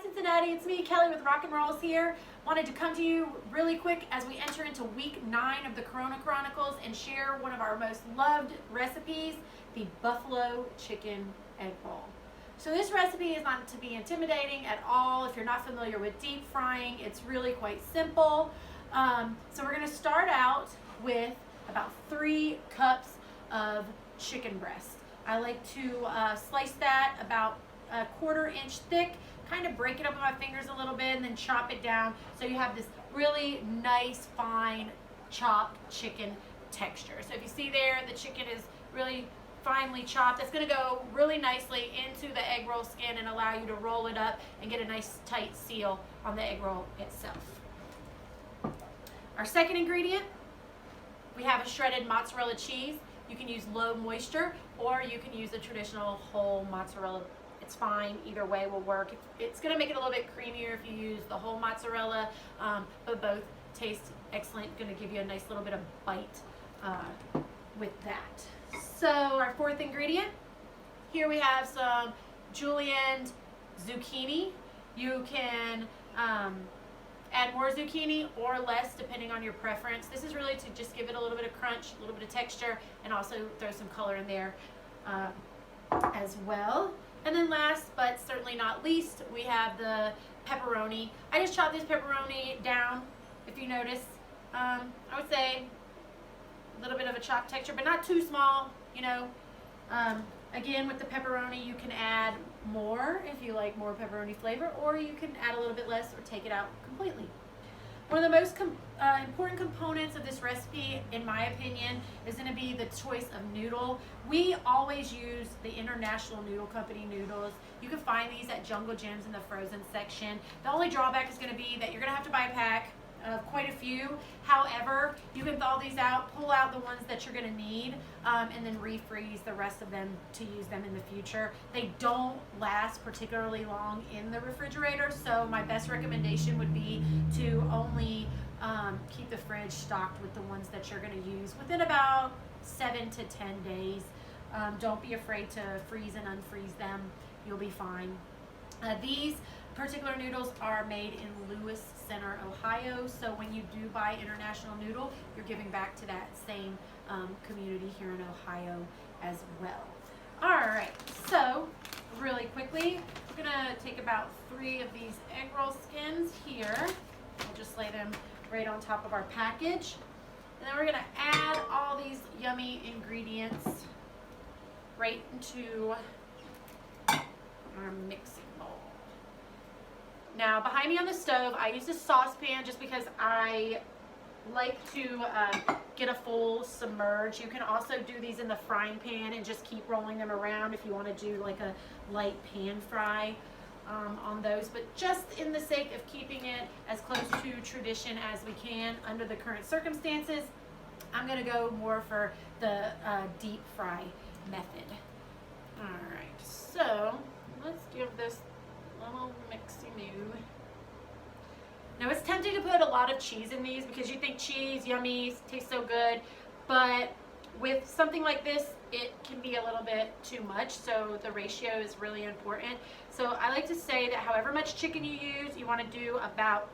Cincinnati, it's me, Kelly with Rock and Rolls here. Wanted to come to you really quick as we enter into week 9 of the Corona Chronicles and share one of our most loved recipes, the buffalo chicken egg roll. So this recipe is not to be intimidating at all. If you're not familiar with deep frying, it's really quite simple. So we're going to start out with about 3 cups of chicken breast. I like to slice that about a 1/4 inch thick, kind of break it up with my fingers a little bit and then chop it down so you have this really nice fine chopped chicken texture. So if you see there, the chicken is really finely chopped. That's going to go really nicely into the egg roll skin and allow you to roll it up and get a nice tight seal on the egg roll itself. Our second ingredient, we have a shredded mozzarella cheese. You can use low moisture or you can use a traditional whole mozzarella. It's fine, either way will work. It's going to make it a little bit creamier if you use the whole mozzarella, but both taste excellent. Going to give you a nice little bit of bite with that. So our fourth ingredient, here we have some Julienne Zucchini. You can add more zucchini or less depending on your preference. This is really to just give it a little bit of crunch, a little bit of texture, and also throw some color in there as well. And then last but certainly not least, we have the pepperoni. I just chopped this pepperoni down, if you notice. I would say a little bit of a chopped texture, but not too small, you know. Again, with the pepperoni, you can add more if you like more pepperoni flavor, or you can add a little bit less or take it out completely. One of the most important components of this recipe, in my opinion, is going to be the choice of noodle. We always use the International Noodle Company noodles. You can find these at Jungle Gyms in the frozen section. The only drawback is going to be that you're going to have to buy a pack of quite a few. However, you can thaw these out, pull out the ones that you're going to need, and then refreeze the rest of them to use them in the future. They don't last particularly long in the refrigerator, so my best recommendation would be to only keep the fridge stocked with the ones that you're going to use within about 7 to 10 days. Don't be afraid to freeze and unfreeze them. You'll be fine. These particular noodles are made in Lewis Center, Ohio, so when you do buy International Noodle, you're giving back to that same community here in Ohio as well. All right, so really quickly, we're gonna take about 3 of these egg roll skins here. We'll just lay them right on top of our package. And then we're gonna add all these yummy ingredients right into our mixing bowl. Now behind me on the stove, I used a saucepan just because I like to get a full submerge. You can also do these in the frying pan and just keep rolling them around if you want to do like a light pan fry on those. But just in the sake of keeping it as close to tradition as we can under the current circumstances, I'm going to go more for the deep fry method. All right, so let's give this little mixy-moo. Now it's tempting to put a lot of cheese in these because you think cheese, yummy, tastes so good, but with something like this, it can be a little bit too much, so the ratio is really important. So I like to say that however much chicken you use, you want to do about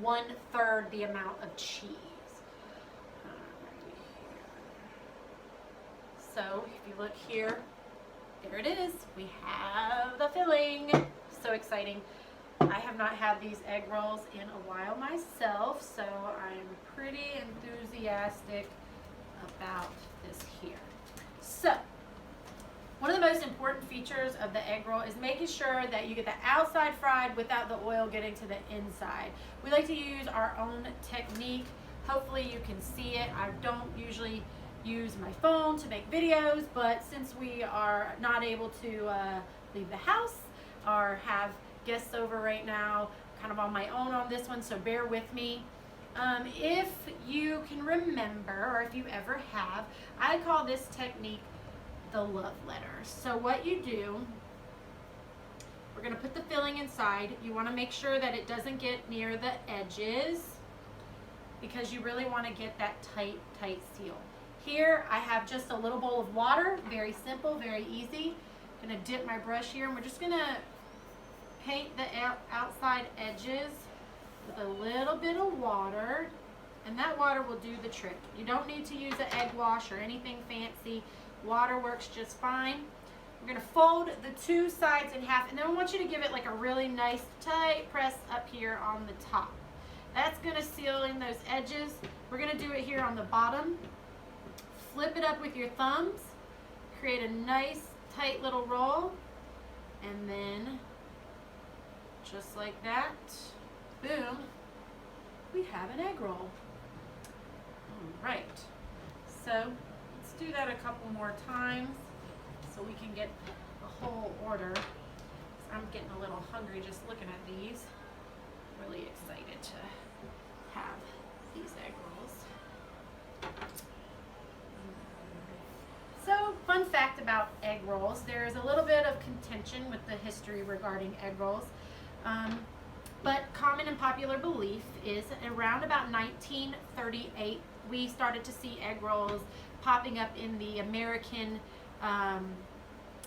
1/3 the amount of cheese. So if you look here, there it is. We have the filling. So exciting. I have not had these egg rolls in a while myself, so I'm pretty enthusiastic about this here. So one of the most important features of the egg roll is making sure that you get the outside fried without the oil getting to the inside. We like to use our own technique. Hopefully you can see it. I don't usually use my phone to make videos, but since we are not able to leave the house or have guests over right now, kind of on my own on this one, so bear with me. If you can remember, or if you ever have, I call this technique the love letter. So what you do, we're going to put the filling inside. You want to make sure that it doesn't get near the edges because you really want to get that tight seal. Here I have just a little bowl of water, very simple, very easy. I'm going to dip my brush here and we're just going to paint the outside edges with a little bit of water, and that water will do the trick. You don't need to use an egg wash or anything fancy. Water works just fine. We're going to fold the two sides in half, and then I want you to give it like a really nice tight press up here on the top. That's going to seal in those edges. We're going to do it here on the bottom. Flip it up with your thumbs. Create a nice tight little roll, and then just like that, boom, we have an egg roll. All right, so let's do that a couple more times so we can get the whole order. I'm getting a little hungry just looking at these. Really excited to have these egg rolls. So, fun fact about egg rolls, there's a little bit of contention with the history regarding egg rolls. But common and popular belief is around about 1938, we started to see egg rolls popping up in the American,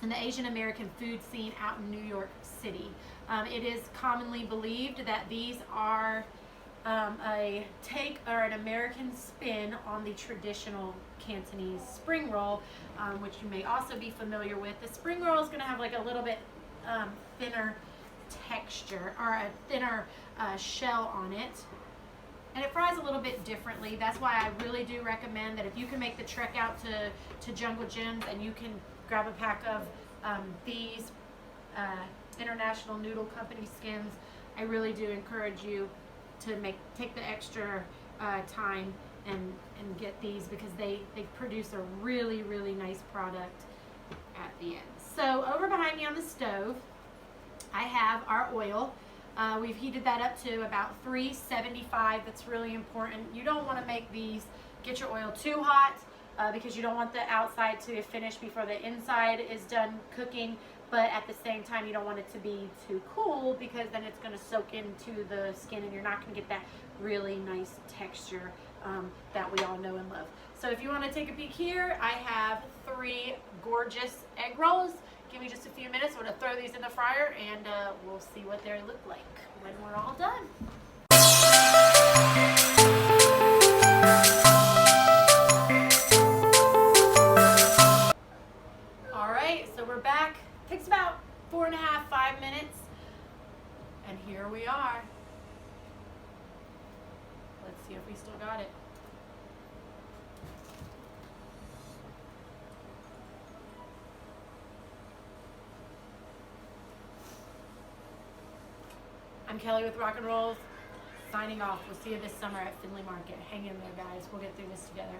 in the Asian American food scene out in New York City. It is commonly believed that these are a take or an American spin on the traditional Cantonese spring roll, which you may also be familiar with. The spring roll is going to have like a little bit thinner texture or a thinner shell on it, and it fries a little bit differently. That's why I really do recommend that if you can make the trek out to Jungle Jim's and you can grab a pack of these International Noodle Company skins, I really do encourage you to take the extra time and get these, because they produce a really, really nice product at the end. So over behind me on the stove, I have our oil. We've heated that up to about 375. That's really important. You don't want to make these, get your oil too hot because you don't want the outside to finish before the inside is done cooking, but at the same time you don't want it to be too cool, because then it's going to soak into the skin and you're not going to get that really nice texture that we all know and love. So if you want to take a peek here, I have 3 gorgeous egg rolls. Give me just a few minutes. I'm going to throw these in the fryer and we'll see what they look like when we're all done. All right, so we're back. Takes about 4.5, 5 minutes. And here we are. Let's see if we still got it. I'm Kelly with Rock and Rolls, signing off. We'll see you this summer at Findlay Market. Hang in there, guys. We'll get through this together.